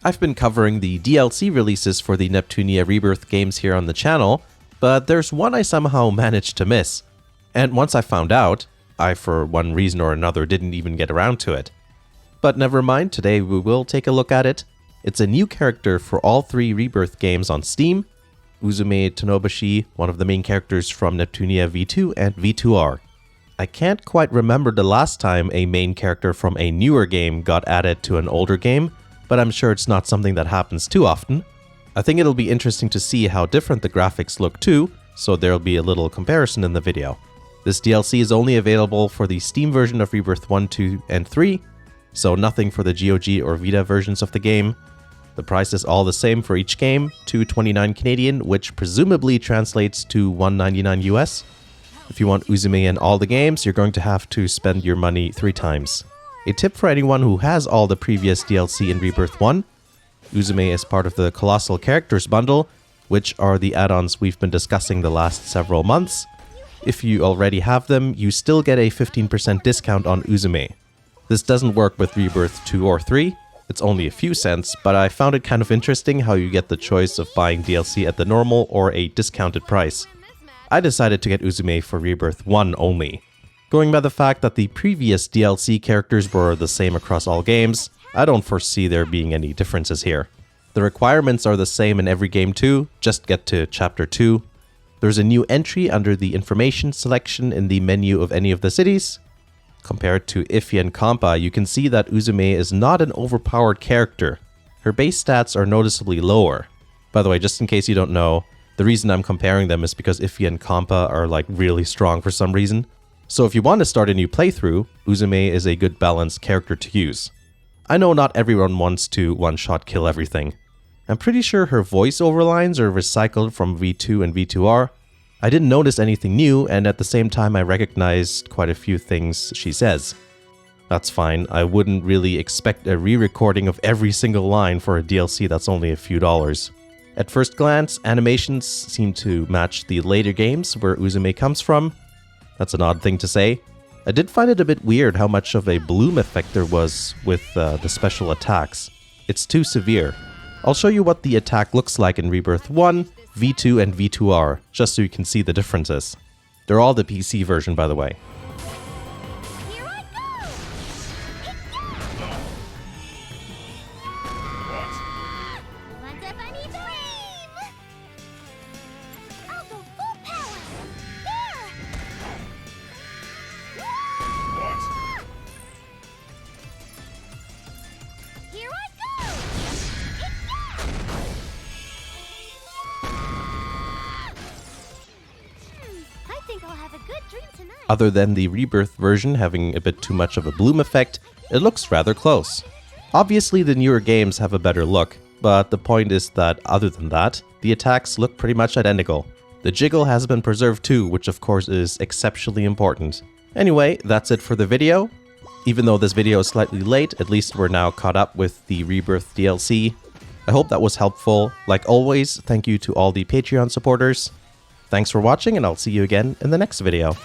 I've been covering the DLC releases for the Neptunia Rebirth games here on the channel, but there's one I somehow managed to miss. And once I found out, I for one reason or another didn't even get around to it. But never mind, today we will take a look at it. It's a new character for all three Rebirth games on Steam. Uzume Tonobashi, one of the main characters from Neptunia V2 and V2R. I can't quite remember the last time a main character from a newer game got added to an older game, but I'm sure it's not something that happens too often. I think it'll be interesting to see how different the graphics look too, so there'll be a little comparison in the video. This DLC is only available for the Steam version of Rebirth 1, 2, and 3, so nothing for the GOG or Vita versions of the game. The price is all the same for each game, $2.29 Canadian, which presumably translates to $1.99 US. If you want Uzume in all the games, you're going to have to spend your money 3 times. A tip for anyone who has all the previous DLC in Rebirth 1, Uzume is part of the Colossal Characters bundle, which are the add-ons we've been discussing the last several months. If you already have them, you still get a 15% discount on Uzume. This doesn't work with Rebirth 2 or 3, it's only a few cents, but I found it kind of interesting how you get the choice of buying DLC at the normal or a discounted price. I decided to get Uzume for Rebirth 1 only. Going by the fact that the previous DLC characters were the same across all games, I don't foresee there being any differences here. The requirements are the same in every game too, just get to Chapter 2. There's a new entry under the information selection in the menu of any of the cities. Compared to Ify and Kampa, you can see that Uzume is not an overpowered character. Her base stats are noticeably lower. By the way, just in case you don't know, the reason I'm comparing them is because Ify and Kampa are like really strong for some reason. So if you want to start a new playthrough, Uzume is a good balanced character to use. I know not everyone wants to one-shot kill everything. I'm pretty sure her voiceover lines are recycled from V2 and V2R. I didn't notice anything new, and at the same time I recognized quite a few things she says. That's fine, I wouldn't really expect a re-recording of every single line for a DLC that's only a few dollars. At first glance, animations seem to match the later games where Uzume comes from. That's an odd thing to say. I did find it a bit weird how much of a bloom effect there was with the special attacks. It's too severe. I'll show you what the attack looks like in Rebirth 1, V2 and V2R, just so you can see the differences. They're all the PC version, by the way. Here I go! Want a bunny flame? I'll go full power! There! Here I go! I think I'll have a good dream tonight. Other than the Rebirth version having a bit too much of a bloom effect, it looks rather close. Obviously the newer games have a better look, but the point is that other than that, the attacks look pretty much identical. The jiggle has been preserved too, which of course is exceptionally important. Anyway, that's it for the video. Even though this video is slightly late, at least we're now caught up with the Rebirth DLC. I hope that was helpful. Like always, thank you to all the Patreon supporters. Thanks for watching, and I'll see you again in the next video.